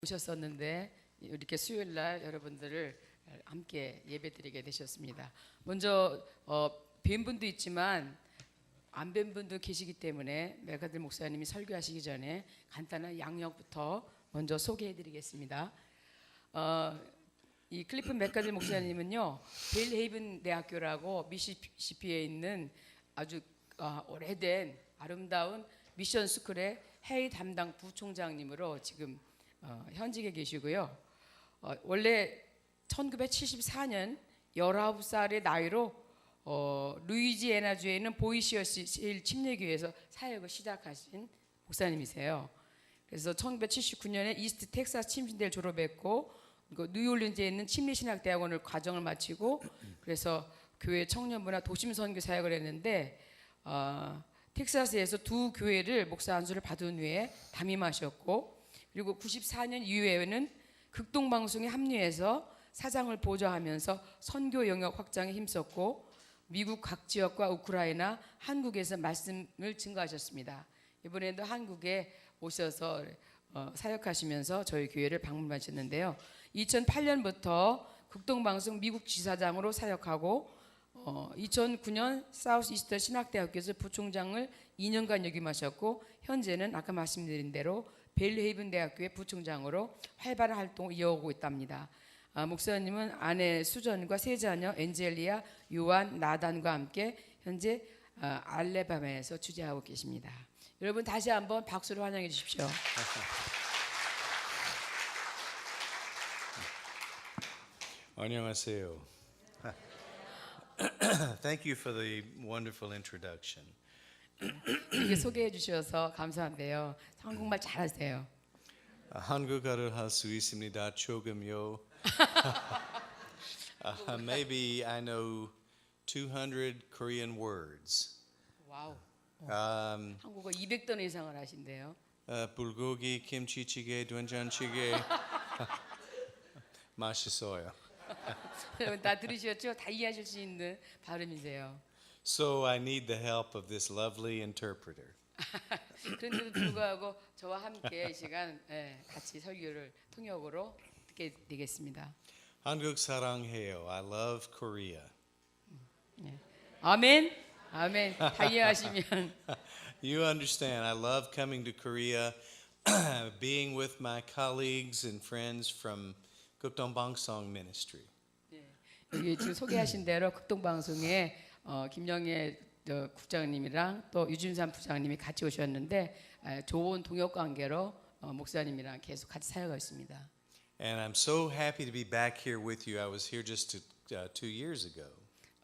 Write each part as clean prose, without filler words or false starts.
오셨었는데 이렇게 수요일 날 여러분들을 함께 예배드리게 되셨습니다. 먼저 뵌 분도 있지만 안 뵌 분도 계시기 때문에 메가들 목사님이 설교하시기 전에 간단한 양력부터 먼저 소개해드리겠습니다. 이 클리프 맥가들 목사님은요, 벨헤이븐 대학교라고 미시시피에 있는 아주 오래된 아름다운 미션 스쿨의 해외 담당 부총장님으로 지금 현직에 계시고요. 원래 1974년 19살의 나이로 루이지애나주에 있는 보이시어스 제일 침례교회에서 사역을 시작하신 목사님이세요. 그래서 1979년에 이스트 텍사스 침신대를 졸업했고 뉴올리언즈에 있는 침례신학대학원을 과정을 마치고 그래서 교회 청년부나 도심 선교 사역을 했는데 텍사스에서 두 교회를 목사 안수를 받은 후에 담임하셨고 그리고 94년 이후에는 극동방송에 합류해서 사장을 보좌하면서 선교 영역 확장에 힘썼고 미국 각 지역과 우크라이나, 한국에서 말씀을 증거하셨습니다. 이번에도 한국에 오셔서 사역하시면서 저희 교회를 방문하셨는데요. 2008년부터 극동방송 미국 지사장으로 사역하고 2009년 사우스 이스터 신학대학교에서 부총장을 2년간 역임하셨고 현재는 아까 말씀드린 대로 벨헤이븐 대학교의 부총장으로 활발한 활동을 이어오고 있답니다. 목사님은 아내 수전과 세 자녀 엔젤리아, 요한, 나단과 함께 현재 알레바마에서 주재하고 계십니다. 여러분 다시 한번 박수로 환영해 주십시오. 안녕하세요. Thank you for the wonderful introduction. 이렇게 소개해 주셔서 감사한데요. 한국말 잘하세요. 한국어를 할 수 있습니다. 조금요. Maybe I know 200 Korean words. 와우. 한국어 200단 이상을 하신대요. 불고기, 김치찌개, 된장찌개 맛있어요. 여러분 다 들으셨죠? 다 이해하실 수 있는 발음이세요. So I need the help of this lovely interpreter. 그런데도 불구하고 저와 함께 이 시간 같이 설교를 통역으로 듣게 되겠습니다. 한국 사랑해요. I love Korea. 아멘. 아멘. 다 이해하시면 You understand. I love coming to Korea, being with my colleagues and friends from 극동방송 Ministry. 여기 지금 소개하신 대로 극동방송에 김영애 국장님이랑 또 유준산 부장님이 같이 오셨는데 좋은 동역 관계로 목사님이랑 계속 같이 사역하고 있습니다. And I'm so happy to be back here with you. I was here just 2 years ago.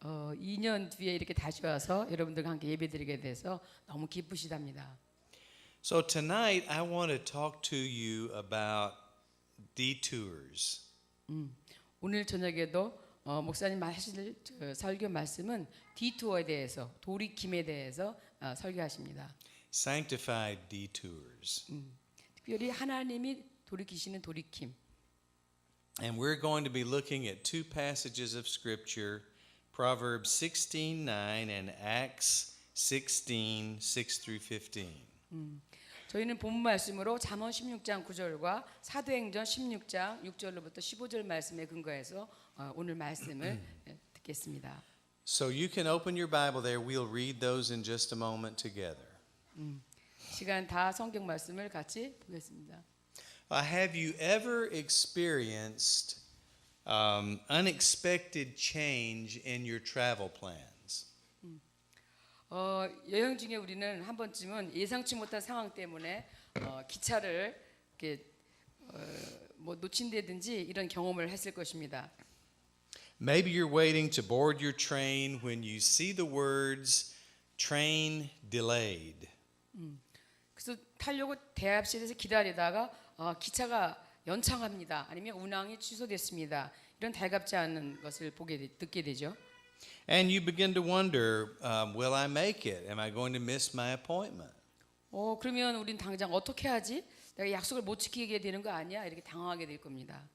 2년 뒤에 이렇게 다시 와서 여러분들과 함께 예배드리게 돼서 너무 기쁘시답니다. So tonight I want to talk to you about detours. 오늘 저녁에도 목사님 하실 설교 말씀은 디투어에 대해서 돌이킴에 대해서 설교하십니다. Sanctified detours. 특별히 하나님이 돌이키시는 돌이킴. And we're going to be looking at two passages of scripture, Proverbs 16:9 and Acts 16:6 through 15. 저희는 본문 말씀으로 잠언 16장 9절과 사도행전 16장 6절로부터 15절 말씀에 근거해서 오늘 말씀을 듣겠습니다. So you can open your Bible there. We'll read those in just a moment together. 시간 다 성경 말씀을 같이 보겠습니다. Have you ever experienced unexpected change in your travel plans? 여행 중에 우리는 한 번쯤은 예상치 못한 상황 때문에 기차를 이렇게 뭐 놓친다든지 이런 경험을 했을 것입니다. Maybe you're waiting to board your train when you see the words train delayed. 그래서 타려고 대합실에서 기다리다가 기차가 연창합니다. 아니면 운항이 취소됐습니다. 이런 달갑지 않은 것을 듣게 되죠. And you begin to wonder, will I make it? Am I going to miss my appointment? 그러면 우린 당장 어떻게 하지? 내가 약속을 못 지키게 되는 거 아니야? 이렇게 당황하게 될 겁니다.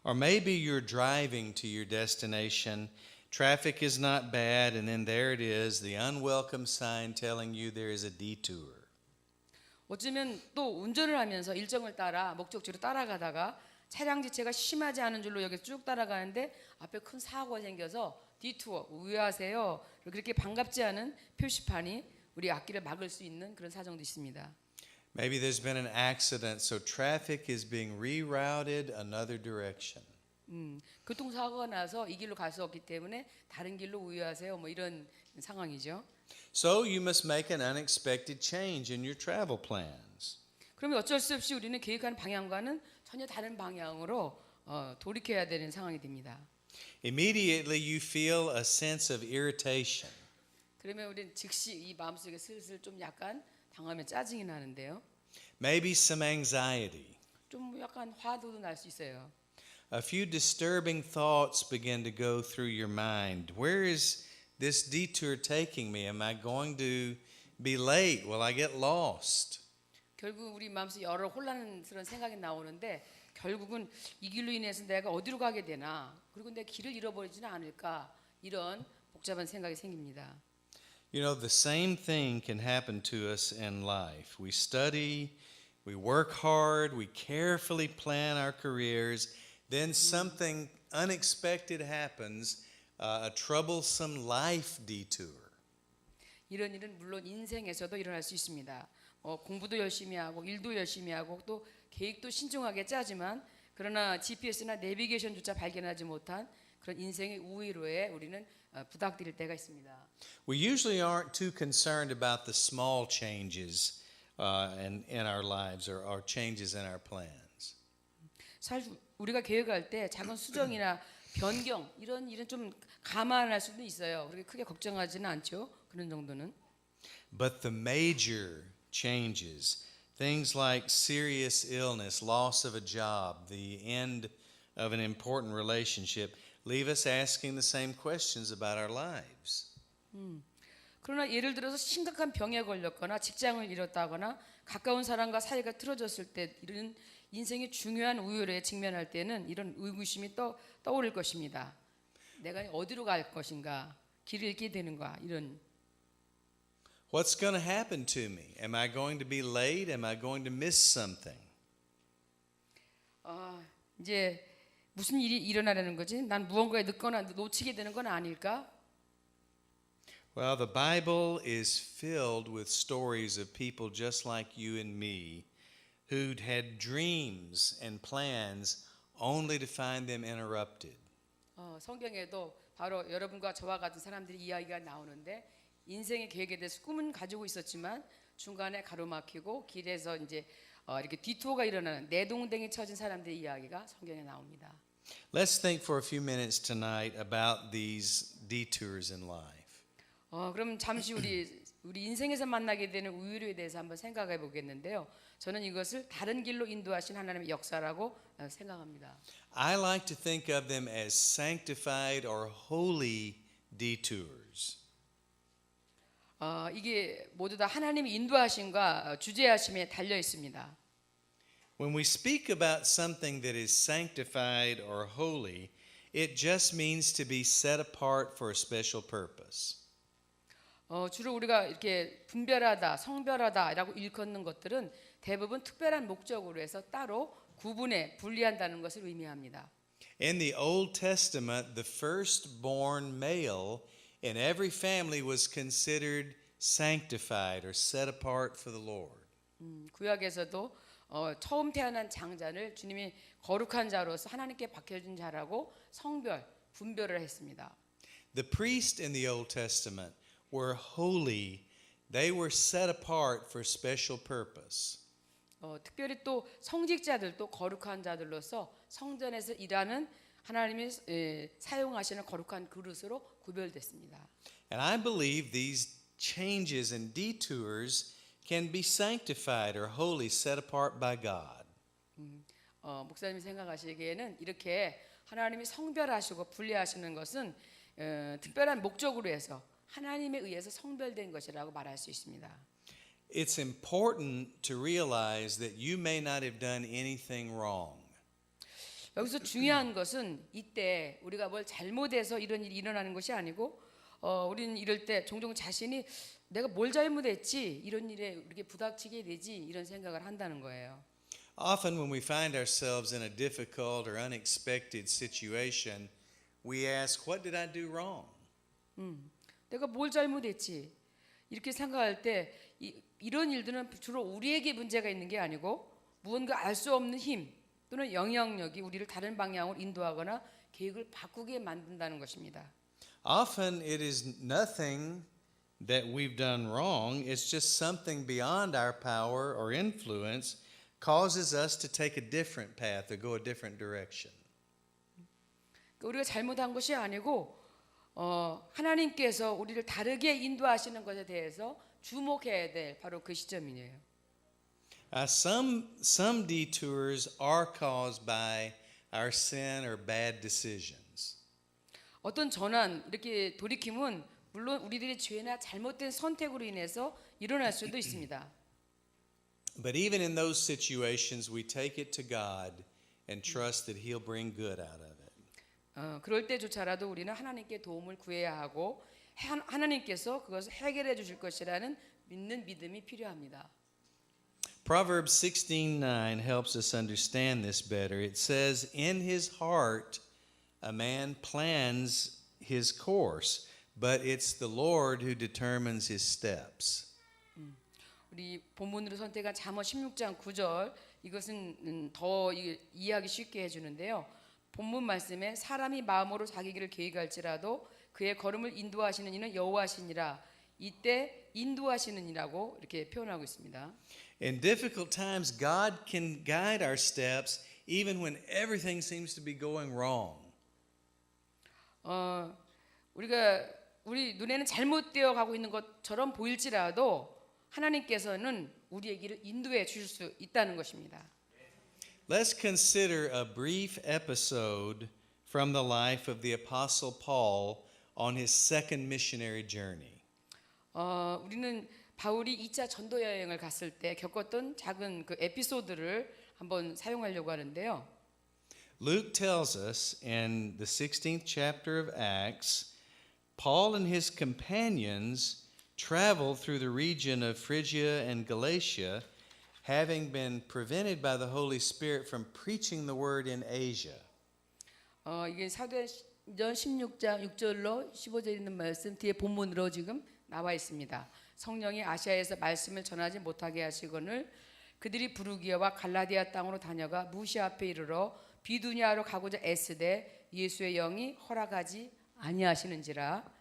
Or maybe you're driving to your destination, traffic is not bad, and then there it is, the unwelcome sign telling you there is a detour. 어쩌면 또 운전을 하면서 일정을 따라 목적지로 따라가다가 차량 지체가 심하지 않은 줄로 여기 쭉 따라가는데 앞에 큰 사고가 생겨서 디투어 우회하세요. 그렇게 반갑지 않은 표시판이 우리 앞길을 막을 수 있는 그런 사정도 있습니다. Maybe there's been an accident, so traffic is being rerouted another direction. 교통사고가 나서 이 길로 갈 수 없기 때문에 다른 길로 우회하세요. 뭐 이런 상황이죠. So you must make an unexpected change in your travel plans. 그러면 어쩔 수 없이 우리는 계획한 방향과는 전혀 다른 방향으로 돌이켜야 되는 상황이 됩니다. Immediately you feel a sense of irritation. 그러면 우리는 즉시 이 마음속에 슬슬 좀 약간 당하면 짜증이 나는데요. Maybe some anxiety. 좀 약간 화도 날 수 있어요. A few disturbing thoughts begin to go through your mind. Where is this detour taking me? Am I going to be late? Will I get lost? 결국 우리 마음속에 여러 혼란스러운 생각이 나오는데 결국은 이 길로 인해서 내가 어디로 가게 되나 그리고 내 길을 잃어버리지는 않을까 이런 복잡한 생각이 생깁니다. You know, the same thing can happen to us in life. We study, we work hard, we carefully plan our careers, then something unexpected happens, a troublesome life detour. 이런 일은 물론 인생에서도 일어날 수 있습니다. 공부도 열심히 하고 일도 열심히 하고 또 계획도 신중하게 짜지만 그러나 GPS나 내비게이션조차 발견하지 못한 그런 인생의 우회로에 우리는 부닥뜨릴 때가 있습니다. We usually aren't too concerned about the small changes in our lives or changes in our plans. 사실 우리가 계획할 때 작은 수정이나 변경 이런 일은 좀 감안할 수도 있어요. 그렇게 크게 걱정하지는 않죠. 그런 정도는. But the major changes, things like serious illness, loss of a job, the end of an important relationship, leave us asking the same questions about our lives. 그러나 예를 들어서 심각한 병에 걸렸거나 직장을 잃었다거나 가까운 사람과 사이가 틀어졌을 때 이런 인생의 중요한 우열에 직면할 때는 이런 의구심이 떠오를 것입니다. 내가 어디로 갈 것인가, 길을 잃게 되는가 이런. What's going to happen to me? Am I going to be late? Am I going to miss something? 이제 무슨 일이 일어나려는 거지? 난 무언가에 늦거나 놓치게 되는 건 아닐까? Well, the Bible is filled with stories of people just like you and me who'd had dreams and plans only to find them interrupted. 성경에도 바로 여러분과 저와 같은 사람들의 이야기가 나오는데 인생의 계획에 대해서 꿈은 가지고 있었지만 중간에 가로막히고 길에서 이제 이렇게 디투어가 일어나는 내동댕이 쳐진 사람들의 이야기가 성경에 나옵니다. Let's think for a few minutes tonight about these detours in life. 그럼 잠시 우리 인생에서 만나게 되는 우유에 대해서 한번 생각해 보겠는데요. 저는 이것을 다른 길로 인도하신 하나님의 역사라고 생각합니다. I like to think of them as sanctified or holy detours. 이게 모두 다 하나님의 인도하심과 주재하심에 달려 있습니다. When we speak about something that is sanctified or holy, it just means to be set apart for a special purpose. 주로 우리가 이렇게 분별하다, 성별하다라고 일컫는 것들은 대부분 특별한 목적으로 해서 따로 구분해 분리한다는 것을 의미합니다. In the Old Testament, the firstborn male in every family was considered sanctified or set apart for the Lord. 구약에서도 처음 태어난 장자를 주님이 거룩한 자로서 하나님께 박혀준 자라고 성별, 분별을 했습니다. The priests in the Old Testament were holy. They were set apart for special purpose. 특별히 또 성직자들도 거룩한 자들로서 성전에서 일하는 하나님이 사용하시는 거룩한 그릇으로 구별됐습니다. And I believe these changes and detours can be sanctified or holy, set apart by God. 목사님이 생각하시기에는 이렇게 하나님이 성별하시고 분리하시는 것은 특별한 목적으로 해서 하나님에 의해서 성별된 것이라고 말할 수 있습니다. It's important to realize that you may not have done anything wrong. 여기서 중요한 것은 이때 우리가 뭘 잘못해서 이런 일이 일어나는 것이 아니고 우리는 이럴 때 종종 자신이 내가 뭘 잘못했지? 이런 일에 이렇게 부닥치게 되지? 이런 생각을 한다는 거예요. Often, when we find ourselves in a difficult or unexpected situation, we ask, what did I do wrong? 내가 뭘 잘못했지? 이렇게 생각할 때 이런 일들은 주로 우리에게 문제가 있는 게 아니고 무언가 알 수 없는 힘 또는 영향력이 우리를 다른 방향으로 인도하거나 계획을 바꾸게 만든다는 것입니다. Often, it is nothing that we've done wrong, it's just something beyond our power or influence causes us to take a different path or go a different direction. 그러니까 우리가 잘못한 것이 아니고 하나님께서 우리를 다르게 인도하시는 것에 대해서 주목해야 될 바로 그 시점이에요. Some detours are caused by our sin or bad decisions. 어떤 전환, 이렇게 돌이킴은 물론 우리들의 죄나 잘못된 선택으로 인해서 일어날 수도 있습니다. But even in those situations, we take it to God and trust that He'll bring good out of it. 그럴 때조차라도 우리는 하나님께 도움을 구해야 하고 하나님께서 그것을 해결해 주실 것이라는 믿는 믿음이 필요합니다. Proverbs 16:9 helps us understand this better. It says, "In his heart a man plans his course, but it's the Lord who determines his steps." 우리 본문으로 선택한 잠언 16장 9절 이것은 더 이해하기 쉽게 해주는데요. 본문 말씀에 사람이 마음으로 자기 길을 계획할지라도 그의 걸음을 인도하시는 이는 여호와시니라. 이때 인도하시는 이라고 이렇게 표현하고 있습니다. In difficult times, God can guide our steps even when everything seems to be going wrong. 우리 눈에는 잘못되어 가고 있는 것처럼 보일지라도 하나님께서는 우리의 길을 인도해 주실 수 있다는 것입니다. Let's consider a brief episode from the life of the Apostle Paul on his second missionary journey. 우리는 바울이 2차 전도 여행을 갔을 때 겪었던 작은 그 에피소드를 한번 사용하려고 하는데요. Luke tells us in the 16th chapter of Acts, Paul and his companions traveled through the region of Phrygia and Galatia, having been prevented by the Holy Spirit from preaching the word in Asia. 이게 사도행전 16장 6절로 15절 있는 말씀 뒤에 본문으로 지금 나와 있습니다. 성령이 아시아에서 말씀을 전하지 못하게 하시거늘 그들이 부르기아와 갈라디아 땅으로 다녀가 무시아 앞에 이르러 비두니아로 가고자 애쓰되 예수의 영이 허락하지 아니하시는지라.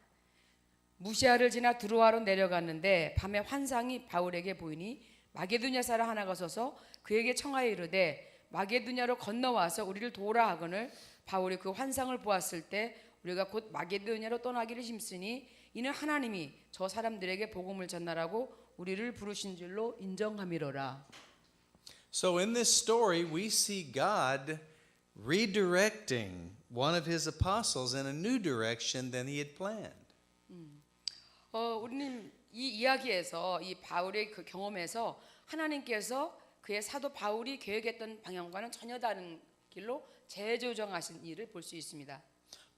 무시아를 지나 두로아로 내려갔는데 밤에 환상이 바울에게 보이니 마게도냐 사람 하나가 서서 그에게 청하여 이르되 마게도냐로 건너와서 우리를 도우라 하거늘 바울이 그 환상을 보았을 때 우리가 곧 마게도냐로 떠나기를 힘쓰니 이는 하나님이 저 사람들에게 복음을 전하라고 우리를 부르신 줄로 인정함이로라. So in this story, we see God redirecting one of his apostles in a new direction than he had planned. 우리는 이 이야기에서 이 바울의 그 경험에서 하나님께서 그의 사도 바울이 계획했던 방향과는 전혀 다른 길로 재조정하신 일을 볼 수 있습니다.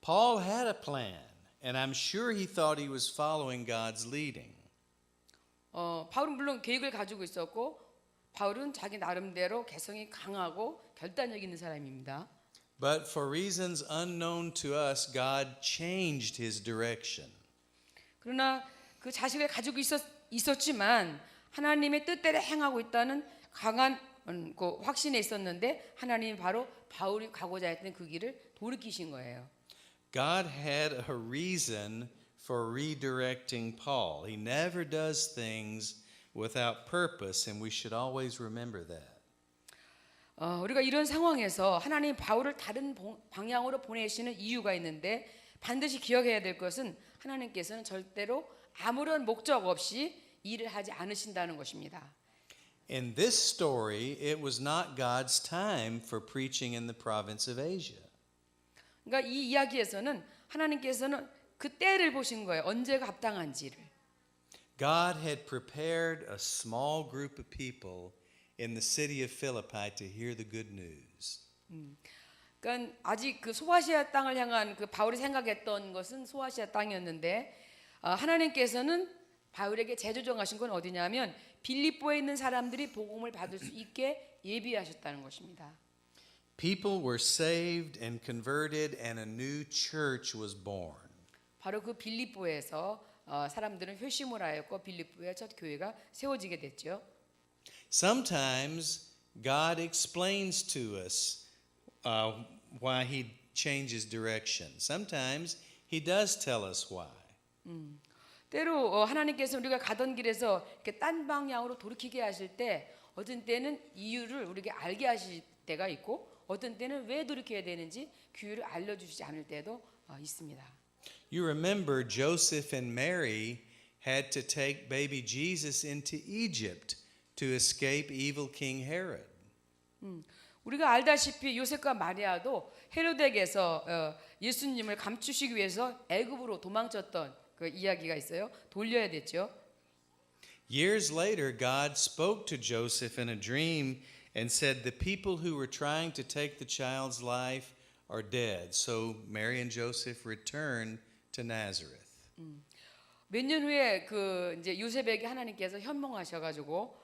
Paul had a plan, and I'm sure he thought he was following God's leading. 바울은 물론 계획을 가지고 있었고 바울은 자기 나름대로 개성이 강하고 결단력 있는 사람입니다. But for reasons unknown to us, God changed his direction. 그러나 그 자식을 가지고 있었지만 하나님의 뜻대로 행하고 있다는 강한 그 확신에 있었는데 하나님이 바로 바울이 가고자 했던 그 길을 돌이키신 거예요. God had a reason for redirecting Paul. He never does things without purpose, and we should always remember that. 우리가 이런 상황에서 하나님 바울을 다른 방향으로 보내시는 이유가 있는데 반드시 기억해야 될 것은 하나님께서는 절대로 아무런 목적 없이 일을 하지 않으신다는 것입니다. In this story, it was not God's time for preaching in the province of Asia. 그러니까 이 이야기에서는 하나님께서는 그 때를 보신 거예요. 언제가 합당한지를. God had prepared a small group of people in the city of Philippi to hear the good news. 그러니까 아직 그 소아시아 땅을 향한 그 바울이 생각했던 것은 소아시아 땅이었는데 하나님께서는 바울에게 재조정하신 건 어디냐면 빌립보에 있는 사람들이 복음을 받을 수 있게 예비하셨다는 것입니다. People were saved and converted, and a new church was born. 바로 그 빌립보에서 사람들은 회심을 하였고 빌립보의 첫 교회가 세워지게 됐죠. Sometimes God explains to us why He changes direction. Sometimes He does tell us why. 때로 하나님께서 우리가 가던 길에서 이렇게 딴 방향으로 돌이키게 하실 때 어떤 때는 이유를 우리에게 알게 하실 때가 있고 어떤 때는 왜 돌이켜야 되는지 규율을 알려주시지 않을 때도 있습니다. You remember Joseph and Mary had to take baby Jesus into Egypt to escape evil King Herod. 우리가 알다시피 요셉과 마리아도 헤로덱에서 예수님을 감추시기 위해서 애굽으로 도망쳤던 그 이야기가 있어요. 돌려야 됐죠. Years later, God spoke to Joseph in a dream and said, "The people who were trying to take the child's life are dead." So Mary and Joseph returned to Nazareth. 몇 년 후에 그 이제 요셉에게 하나님께서 현몽하셔가지고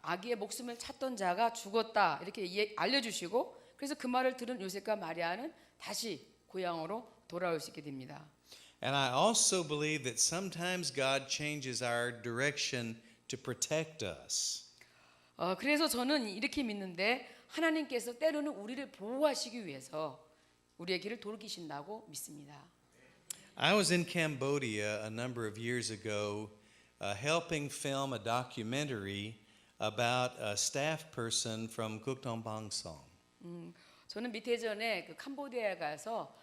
아기의 목숨을 찾던 자가 죽었다 이렇게 알려주시고 그래서 그 말을 들은 요셉과 마리아는 다시 고향으로 돌아올 수 있게 됩니다. And I also believe that sometimes God changes our direction to protect us. 그래서 저는 이렇게 믿는데 하나님께서 때로는 우리를 보호하시기 위해서 우리의 길을 돌이키신다고 믿습니다. I was in Cambodia a number of years ago helping film a documentary about a staff person from Kukdongbangsong. 저는 몇 해 전에 그 캄보디아에 가서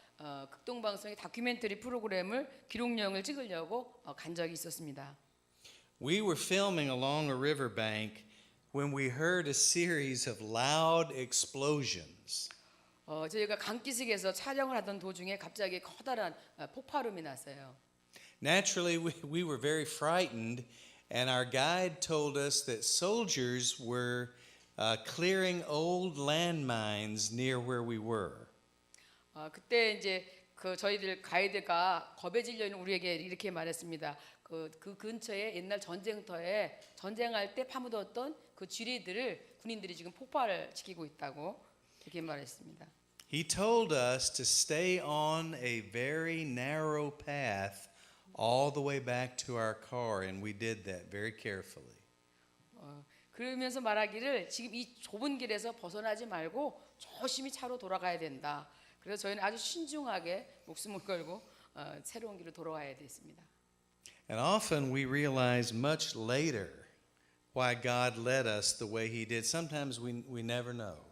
극동방송의 다큐멘터리 프로그램을 기록영을 찍으려고 간 적이 있었습니다. We were filming along a riverbank when we heard a series of loud explosions. 저희가 강기슭에서 촬영을 하던 도중에 갑자기 커다란 폭발음이 났어요. Naturally, we were very frightened, and our guide told us that soldiers were clearing old landmines near where we were. 그때 이제 그 저희들 가이드가 겁에 질려 있는 우리에게 이렇게 말했습니다. 그 근처에 옛날 전쟁터에 전쟁할 때 파묻었던 그 지뢰들을 군인들이 지금 폭발을 시키고 있다고 이렇게 말했습니다. He told us to stay on a very narrow path all the way back to our car, and we did that very carefully. 그러면서 말하기를 지금 이 좁은 길에서 벗어나지 말고 조심히 차로 돌아가야 된다. 그래서 저희는 아주 신중하게 목숨을 걸고 새로운 길로 돌아와야 됐습니다. And often we realize much later why God led us the way He did. Sometimes we never know.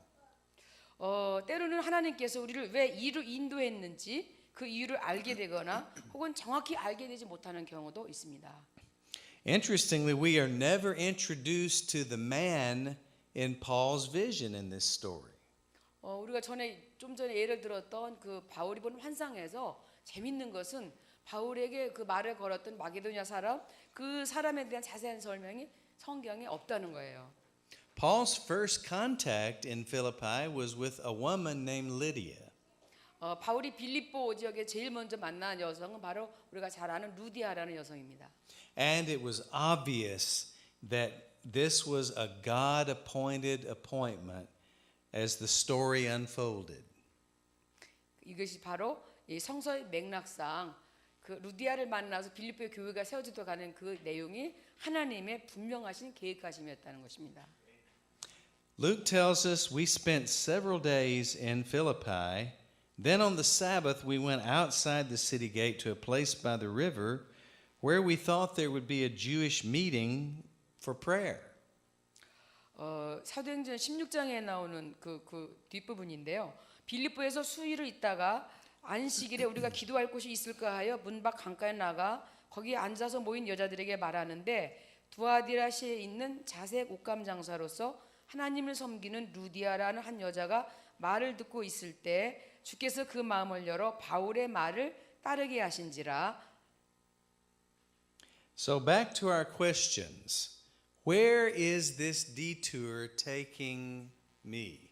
때로는 하나님께서 우리를 왜 이로 인도했는지 그 이유를 알게 되거나 혹은 정확히 알게 되지 못하는 경우도 있습니다. Interestingly, we are never introduced to the man in Paul's vision in this story. 우리가 좀 전에 예를 들었던 그 바울이 본 환상에서 재밌는 것은 바울에게 그 말을 걸었던 마게도냐 사람 그 사람에 대한 자세한 설명이 성경에 없다는 거예요. Paul's first contact in Philippi was with a woman named Lydia. 바울이 빌립보 지역에 제일 먼저 만난 여성은 바로 우리가 잘 아는 루디아라는 여성입니다. And it was obvious that this was a God-appointed appointment as the story unfolded. 이것이 바로 이 성서의 맥락상 그 루디아를 만나서 빌립보의 교회가 세워지도록 하는 그 내용이 하나님의 분명하신 계획하심이었다는 것입니다. Luke tells us we spent several days in Philippi. Then on the Sabbath we went outside the city gate to a place by the river where we thought there would be a Jewish meeting for prayer. 사도행전 16장에 나오는 그 뒷부분인데요. 빌립보에서 수일을 있다가 안식일에 우리가 기도할 곳이 있을까 하여 문 밖 강가에 나가 거기에 앉아서 모인 여자들에게 말하는데 두아디라시에 있는 자색 옷감 장사로서 하나님을 섬기는 루디아라는 한 여자가 말을 듣고 있을 때 주께서 그 마음을 열어 바울의 말을 따르게 하신지라. So back to our questions. Where is this detour taking me?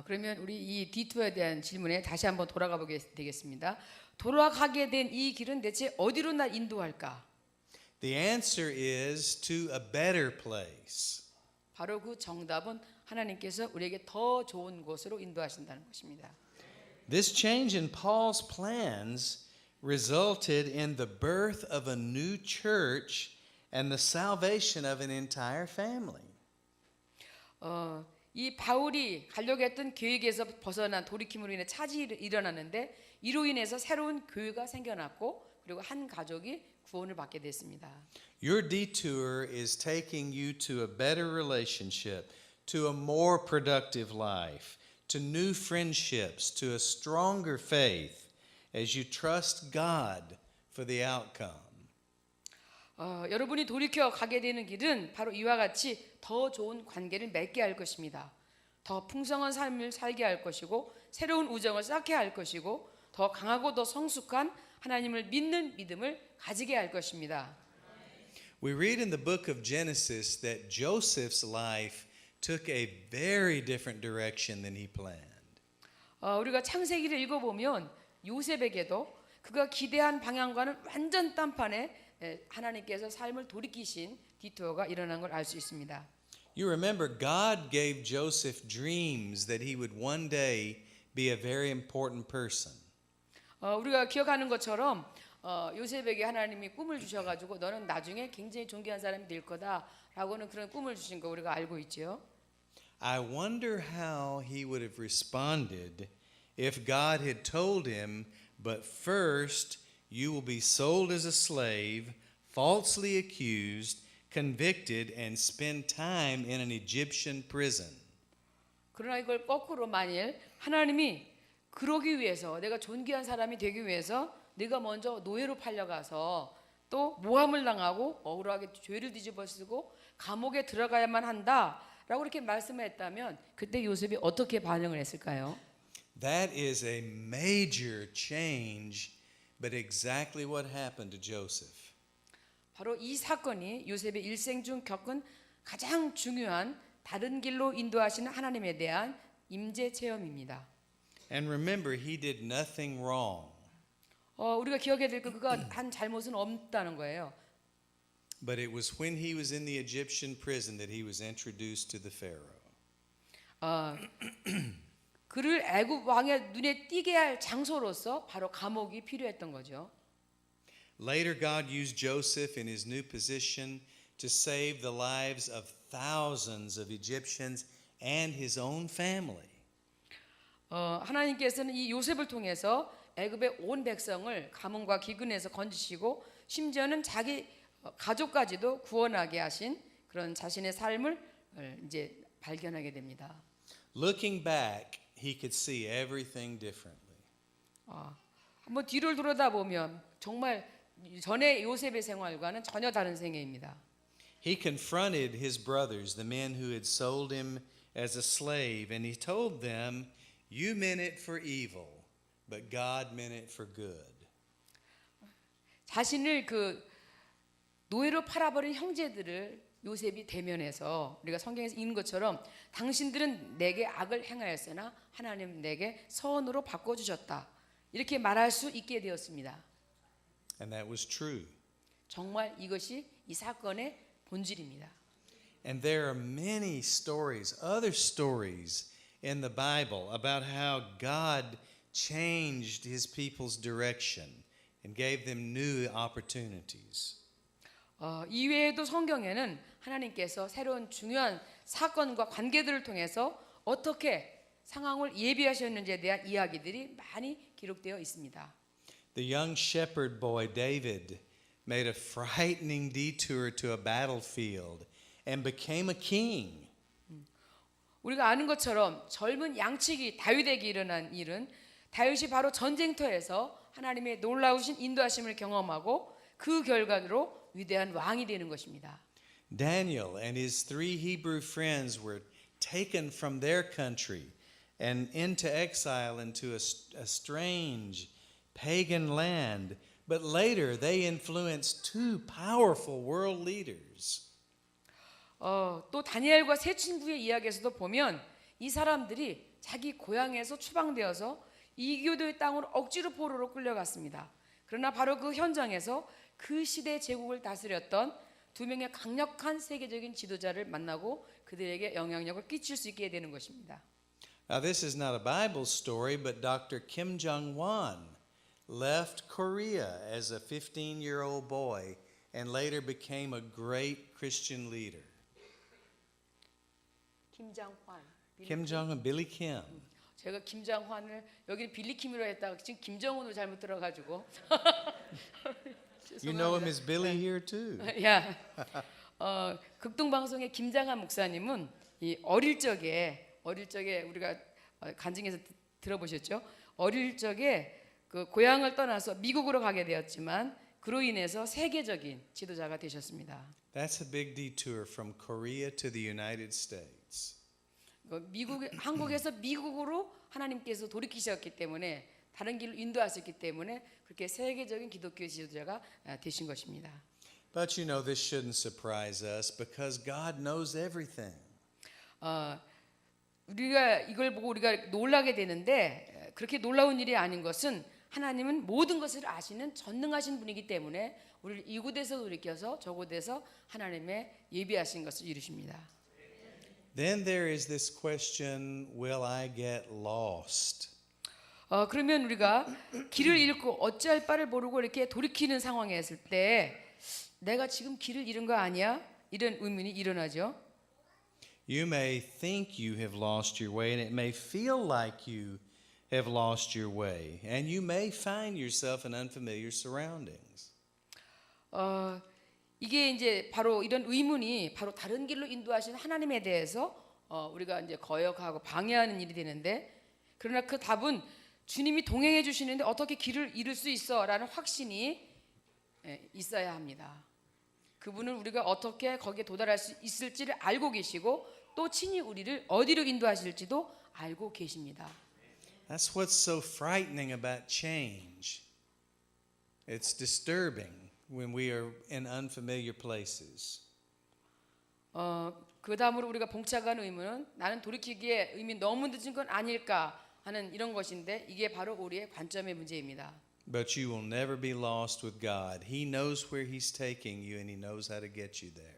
그러면 우리 이 디투어에 대한 질문에 다시 한번 돌아가 보게 되겠습니다. 돌아가게 된 이 길은 대체 어디로 날 인도할까? The answer is to a better place. 바로 그 정답은 하나님께서 우리에게 더 좋은 곳으로 인도하신다는 것입니다. This change in Paul's plans resulted in the birth of a new church and the salvation of an entire family. 이 바울이 가려고 했던 계획에서 벗어난 돌이킴으로 인해 차질이 일어났는데 이로 인해서 새로운 교회가 생겨났고 그리고 한 가족이 구원을 받게 됐습니다. Your detour is taking you to a better relationship, to a more productive life, to new friendships, to a stronger faith as you trust God for the outcome. 여러분이 돌이켜 가게 되는 길은 바로 이와 같이 더 좋은 관계를 맺게 할 것입니다. 더 풍성한 삶을 살게 할 것이고 새로운 우정을 쌓게 할 것이고 더 강하고 더 성숙한 하나님을 믿는 믿음을 가지게 할 것입니다. We read in the book of Genesis that Joseph's life took a very different direction than he planned. 우리가 창세기를 읽어보면 요셉에게도 그가 기대한 방향과는 완전 딴판에 하나님께서 삶을 돌이키신 디토어가 일어난 걸 알 수 있습니다. You remember God gave Joseph dreams that he would one day be a very important person. 우리가 기억하는 것처럼 요셉에게 하나님이 꿈을 주셔가지고 너는 나중에 굉장히 존귀한 사람이 될 거다라고는 그런 꿈을 주신 거 우리가 알고 있죠. I wonder how he would have responded if God had told him, but first you will be sold as a slave, falsely accused, convicted, and spend time in an Egyptian prison. 그러나 이걸 거꾸로 만일 하나님이 그러기 위해서 내가 존귀한 사람이 되기 위해서 네가 먼저 노예로 팔려가서 또 모함을 당하고 억울하게 죄를 뒤집어쓰고 감옥에 들어가야만 한다라고 이렇게 말씀했다면 그때 요셉이 어떻게 반응을 했을까요? That is a major change, but exactly what happened to Joseph. 바로 이 사건이 요셉의 일생 중 겪은 가장 중요한 다른 길로 인도하시는 하나님에 대한 임재 체험입니다. And remember, he did nothing wrong. 우리가 기억해야 될 거 그가 한 잘못은 없다는 거예요. But it was when he was in the Egyptian prison that he was introduced to the Pharaoh. 그를 애굽 왕의 눈에 띄게 할 장소로서 바로 감옥이 필요했던 거죠. Later, God used Joseph in his new position to save the lives of thousands of Egyptians and his own family. 하나님께서는 이 요셉을 통해서 애굽의 온 백성을 가뭄과 기근에서 건지시고 심지어는 자기 가족까지도 구원하게 하신 그런 자신의 삶을 이제 발견하게 됩니다. Looking back, he could see everything differently. 한번 뒤를 돌아다 보면 정말 전에 요셉의 생활과는 전혀 다른 생애입니다. He confronted his brothers, the men who had sold him as a slave, and he told them, "You meant it for evil, but God meant it for good." 자신을 그 노예로 팔아버린 형제들을 요셉이 대면해서 우리가 성경에서 읽는 것처럼 당신들은 내게 악을 행하였으나 하나님 내게 선으로 바꿔주셨다 이렇게 말할 수 있게 되었습니다. And that was true. 정말 이것이 이 사건의 본질입니다. And there are many stories, other stories in the Bible about how God changed his people's direction and gave them new opportunities. 이외에도 성경에는 하나님께서 새로운 중요한 사건과 관계들을 통해서 어떻게 상황을 예비하셨는지에 대한 이야기들이 많이 기록되어 있습니다. The young shepherd boy David made a frightening detour to a battlefield and became a king. 우리가 아는 것처럼 젊은 양치기 다윗에게 일어난 일은 다윗이 바로 전쟁터에서 하나님의 놀라우신 인도하심을 경험하고 그 결과로 위대한 왕이 되는 것입니다. Daniel and his 3 Hebrew friends were taken from their country and into exile into a strange pagan land, but later they influenced 2 powerful world leaders. 또 다니엘과 세 친구의 이야기에서도 보면 이 사람들이 자기 고향에서 추방되어서 이교도의 땅으로 억지로 포로로 끌려갔습니다. 그러나 바로 그 현장에서 그 시대 제국을 다스렸던 두 명의 강력한 세계적인 지도자를 만나고 그들에게 영향력을 끼칠 수 있게 되는 것입니다. Now, this is not a Bible story, but Dr. Kim Jong-un left Korea as a 15-year-old boy and later became a great Christian leader. 김장환. Kim Jong-un, Billy Kim. 제가 김장환을 여기는 빌리킴으로 했다가 지금 김정은으로 잘못 들어가지고. You know him as Billy here too. 야, 극동방송의 김장한 목사님은 이 어릴 적에 우리가 간증에서 들어보셨죠? 어릴 적에 그 고향을 떠나서 미국으로 가게 되었지만 그로 인해서 세계적인 지도자가 되셨습니다. That's a big detour from Korea to the United States. 한국에서 미국으로 하나님께서 돌이키셨기 때문에 다른 길로 인도하셨기 때문에 그렇게 세계적인 기독교 지도자가 되신 것입니다. But you know, this shouldn't surprise us because God knows everything. 우리가 이걸 보고 우리가 놀라게 되는데 그렇게 놀라운 일이 아닌 것은 하나님은 모든 것을 아시는 전능하신 분이기 때문에 우리를 이곳에서 돌이켜서 저곳에서 하나님의 예비하신 것을 이루십니다. Then there is this question, will I get lost? 그러면 우리가 길을 잃고 어찌할 바를 모르고 이렇게 돌이키는 상황에 있을 때 내가 지금 길을 잃은 거 아니야? 이런 의문이 일어나죠. You may think you have lost your way and it may feel like you have lost your way and you may find yourself in unfamiliar surroundings. 이게 이제 바로 이런 의문이 바로 다른 길로 인도하신 하나님에 대해서 우리가 이제 거역하고 방해하는 일이 되는데 그러나 그 답은 주님이 동행해 주시는데 어떻게 길을 잃을 수 있어라는 확신이 있어야 합니다. 그분은 우리가 어떻게 거기에 도달할 수 있을지를 알고 계시고 또 친히 우리를 어디로 인도하실지도 알고 계십니다. That's what's so frightening about change. It's disturbing when we are in unfamiliar places. 그 다음으로 우리가 봉착한 의문은 나는 돌이키기에 이미 너무 늦은 건 아닐까 하는 이런 것인데 이게 바로 우리의 관점의 문제입니다. But you will never be lost with God. He knows where He's taking you and He knows how to get you there.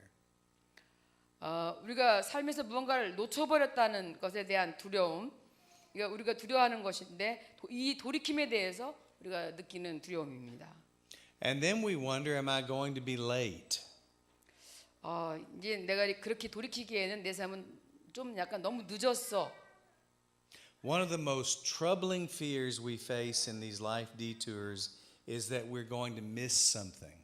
우리가 삶에서 무언가를 놓쳐버렸다는 것에 대한 두려움, 이거 우리가 두려워하는 것인데 이 돌이킴에 대해서 우리가 느끼는 두려움입니다. And then we wonder, am I going to be late? 이제 내가 그렇게 돌이키기에는 내 삶은 좀 약간 너무 늦었어. One of the most troubling fears we face in these life detours is that we're going to miss something.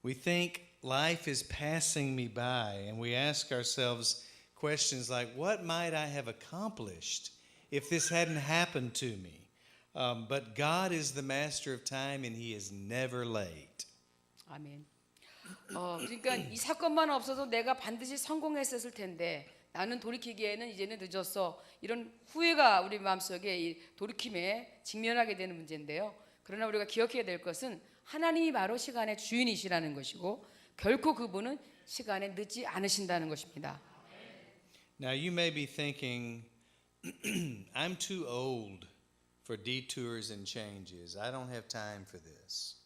We think life is passing me by, and we ask ourselves questions like, what might I have accomplished if this hadn't happened to me? But God is the master of time, and He is never late. 아멘. 그러니까 이 사건만 없어서 내가 반드시 성공했었을 텐데 나는 돌이키기에는 이제는 늦었어. 이런 후회가 우리 마음속에 이 돌이킴에 직면하게 되는 문제인데요. 그러나 우리가 기억해야 될 것은 하나님이 바로 시간의 주인이시라는 것이고 결코 그분은 시간에 늦지 않으신다는 것입니다. Now you may be thinking, I'm too old for detours and changes. I don't have time for this.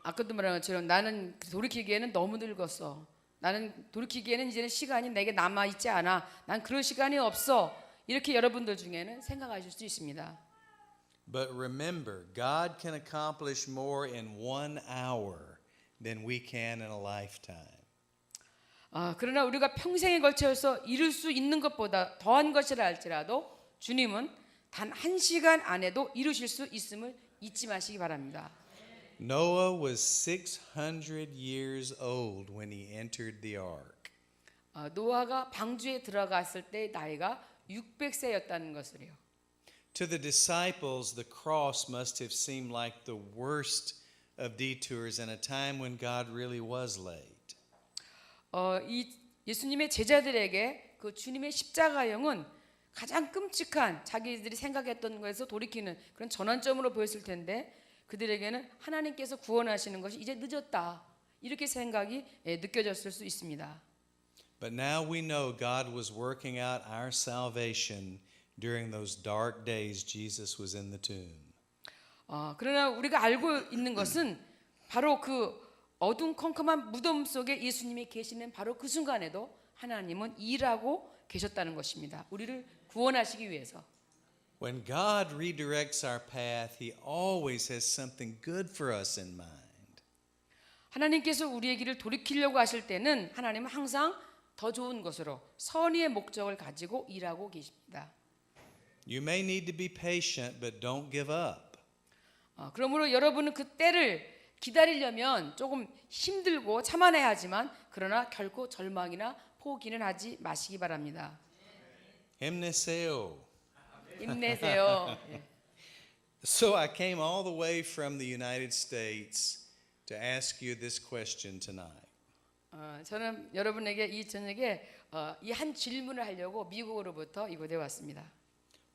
아까도 말한 것처럼 나는 돌이키기에는 너무 늙었어. 나는 돌이키기에는 이제는 시간이 내게 남아 있지 않아. 난 그럴 시간이 없어. 이렇게 여러분들 중에는 생각하실 수 있습니다. But remember, God can accomplish more in 1 hour than we can in a lifetime. 그러나 우리가 평생에 걸쳐서 이룰 수 있는 것보다 더한 것이라 할지라도 주님은 단 1시간 안에도 이루실 수 있음을 잊지 마시기 바랍니다. Noah was 600 years old when he entered the ark. 노아가 방주에 들어갔을 때 나이가 600세였다는 것을요. To the disciples, the cross must have seemed like the worst of detours in a time when God really was late. 이 예수님의 제자들에게 그 주님의 십자가형은 가장 끔찍한 자기들이 생각했던 것에서 돌이키는 그런 전환점으로 보였을 텐데 그들에게는 하나님께서 구원하시는 것이 이제 늦었다 이렇게 생각이 느껴졌을 수 있습니다. But now we know God was working out our salvation during those dark days Jesus was in the tomb. 그러나 우리가 알고 있는 것은 바로 그 어둠컴컴한 무덤 속에 예수님이 계시는 바로 그 순간에도 하나님은 일하고 계셨다는 것입니다. 우리를 구원하시기 위해서. When God redirects our path, He always has something good for us in mind. 하나님께서 우리의 길을 돌이키려고 하실 때는 하나님은 항상 더 좋은 것으로 선의의 목적을 가지고 일하고 계십니다. You may need to be patient, but don't give up. 그러므로 여러분은 그 때를 기다리려면 조금 힘들고 참아내야 하지만 그러나 결코 절망이나 포기는 하지 마시기 바랍니다. 힘내세요. 힘내세요. 예. So I came all the way from the United States to ask you this question tonight. 저는 여러분에게 이 저녁에 이 한 질문을 하려고 미국으로부터 이곳에 왔습니다.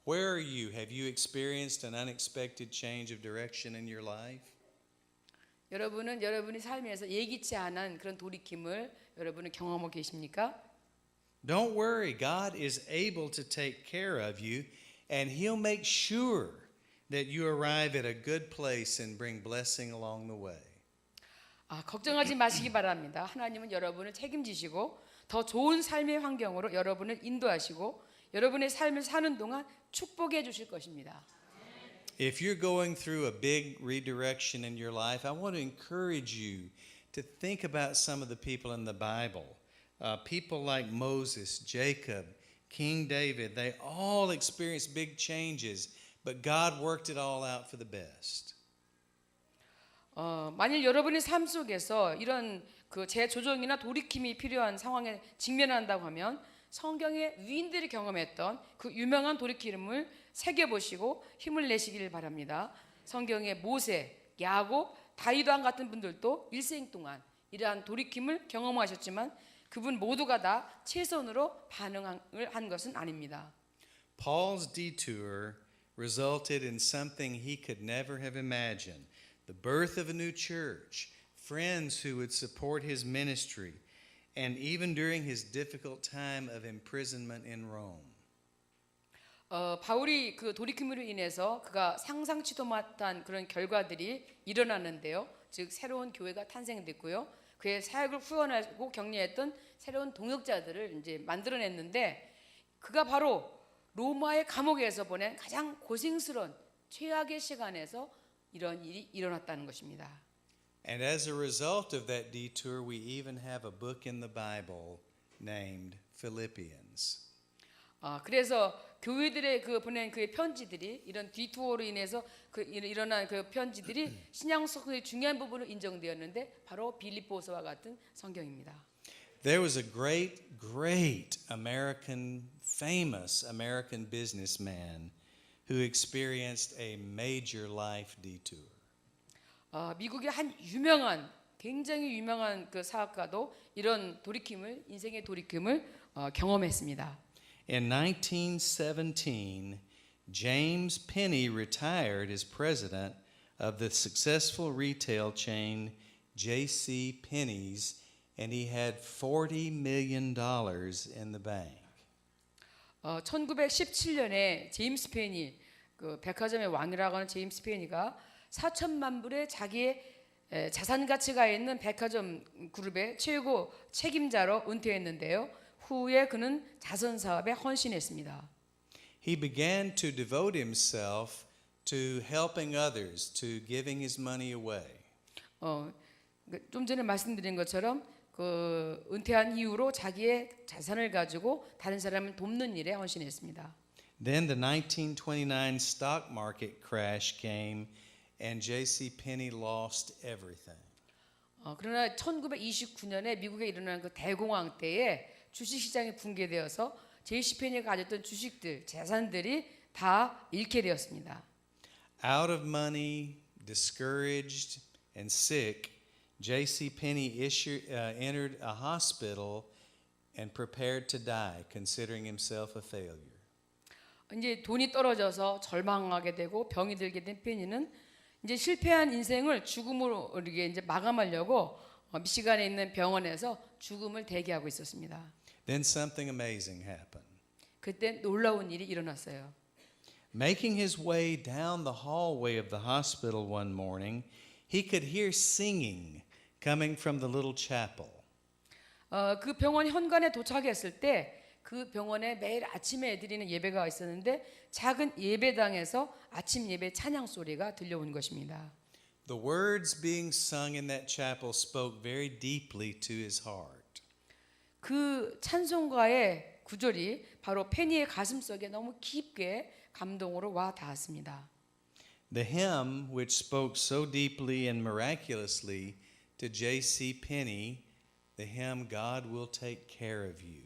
Where are you? Have you experienced an unexpected change of direction in your life? 여러분은 여러분의 삶에서 예기치 않은 그런 돌이킴을 여러분은 경험하고 계십니까? Don't worry. God is able to take care of you, and He'll make sure that you arrive at a good place and bring blessing along the way. 걱정하지 마시기 바랍니다. 하나님은 여러분을 책임지시고 더 좋은 삶의 환경으로 여러분을 인도하시고 여러분의 삶을 사는 동안 축복해 주실 것입니다. If you're going through a big redirection in your life, I want to encourage you to think about some of the people in the Bible. People like Moses, Jacob, King David, they all experienced big changes, but God worked it all out for the best. 만일 여러분의 삶 속에서 이런 그 재조정이나 돌이킴이 필요한 상황에 직면한다고 하면 성경의 위인들이 경험했던 그 유명한 돌이킴을 새겨보시고 힘을 내시길 바랍니다. 성경의 모세, 야곱, 다윗 왕 같은 분들도 일생 동안 이러한 돌이킴을 경험하셨지만 그분 모두가 다 최선으로 반응을 한 것은 아닙니다. Paul's detour resulted in something he could never have imagined. The birth of a new church, friends who would support his ministry, and even during his difficult time of imprisonment in Rome. 바울이 그 돌이킴으로 인해서 그가 상상치도 못한 그런 결과들이 일어났는데요. 즉 새로운 교회가 탄생됐고요. 그의 사역을 후원하고 격려했던 새로운 동역자들을 이제 만들어냈는데 그가 바로 로마의 감옥에서 보낸 가장 고생스러운 최악의 시간에서 이런 일이 일어났다는 것입니다. And as a result of that detour, we even have a book in the Bible named Philippians. 그래서 교회들의 그 보낸 그 편지들이 이런 디투어로 인해서 그 일어난 그 편지들이 신약 성경의 중요한 부분으로 인정되었는데 바로 빌립보서와 같은 성경입니다. There was a great famous American businessman who experienced a major life detour. 미국의 한 유명한 굉장히 유명한 그 사업가도 이런 돌이킴을 인생의 돌이킴을 경험했습니다. In 1917, James Penny retired as president of the successful retail chain J.C. Penney's, and he had $40 million in the bank. 1917년에 제임스 페니 그 백화점의 왕이라고 하는 제임스 페니가 4천만 불의 자기의 자산 가치가 있는 백화점 그룹의 최고 책임자로 은퇴했는데요. 후에 그는 자선 사업에 헌신했습니다. He began to devote himself to helping others, to giving his money away. 좀 전에 말씀드린 것처럼 그 은퇴한 이후로 자기의 자산을 가지고 다른 사람을 돕는 일에 헌신했습니다. Then the 1929 stock market crash came and J.C. Penney lost everything. 그러나 1929년에 미국에 일어난 그 대공황 때에 주식시장이 붕괴되어서 제이씨 페니가 가졌던 주식들, 재산들이 다 잃게 되었습니다. Out of money, discouraged and sick, J.C. Penney entered a hospital and prepared to die, considering himself a failure. 이제 돈이 떨어져서 절망하게 되고 병이 들게 된 페니는 이제 실패한 인생을 죽음으로 이렇게 이제 마감하려고 미시간에 있는 병원에서 죽음을 대기하고 있었습니다. Then something amazing happened. 그때 놀라운 일이 일어났어요. Making his way down the hallway of the hospital one morning, he could hear singing coming from the little chapel. 그 병원 현관에 도착했을 때 그 병원에 매일 아침에 드리는 예배가 있었는데 작은 예배당에서 아침 예배 찬양 소리가 들려온 것입니다. The words being sung in that chapel spoke very deeply to his heart. 그 찬송가의 구절이 바로 페니의 가슴속에 너무 깊게 감동으로 와 닿았습니다. The hymn, which spoke so deeply and miraculously to J.C. Penney, the hymn God will take care of you.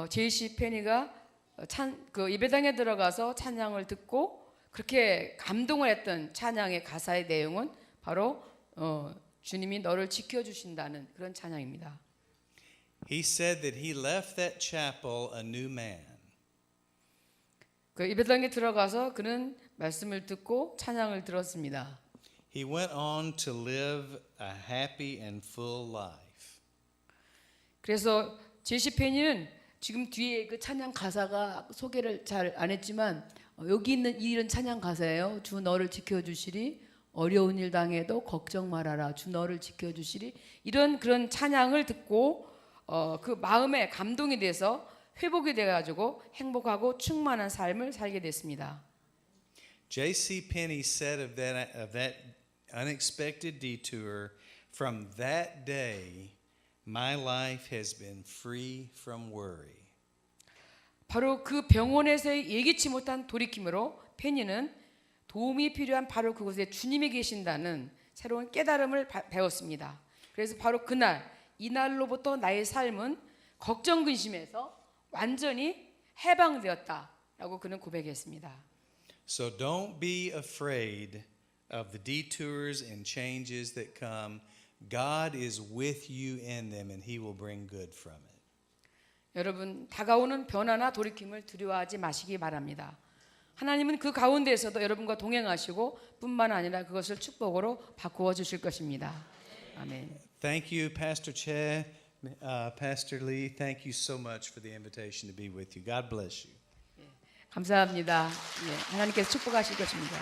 J.C. 페니가 그 예배당에 들어가서 찬양을 듣고 그렇게 감동을 했던 찬양의 가사의 내용은 바로 주님이 너를 지켜주신다는 그런 찬양입니다. He said that he left that chapel a new man. 그 예배당에 들어가서 그는 말씀을 듣고 찬양을 들었습니다. He went on to live a happy and full life. 그래서 제시 페니는 지금 뒤에 그 찬양 가사가 소개를 잘 안 했지만 여기 있는 이런 찬양 가사예요. 주 너를 지켜주시리 어려운 일 당해도 걱정 말아라 주 너를 지켜주시리 이런 그런 찬양을 듣고 그 마음에 감동이 돼서 회복이 돼가지고 행복하고 충만한 삶을 살게 됐습니다. J.C. Penney said of that unexpected detour, from that day, my life has been free from worry. 바로 그 병원에서의 예기치 못한 돌이킴으로 페니는 도움이 필요한 바로 그곳에 주님이 계신다는 새로운 깨달음을 배웠습니다. 그래서 바로 그날 이날로부터 나의 삶은 걱정 근심에서 완전히 해방되었다라고 그는 고백했습니다. So don't be afraid of the detours and changes that come. God is with you in them and he will bring good from it. 여러분 다가오는 변화나 돌이킴을 두려워하지 마시기 바랍니다. 하나님은 그 가운데에서도 여러분과 동행하시고 뿐만 아니라 그것을 축복으로 바꾸어 주실 것입니다. 아멘. Thank you, Pastor Che, Pastor Lee. Thank you so much for the invitation to be with you. God bless you. 감사합니다. 예, 하나님께서 축복하실 것입니다.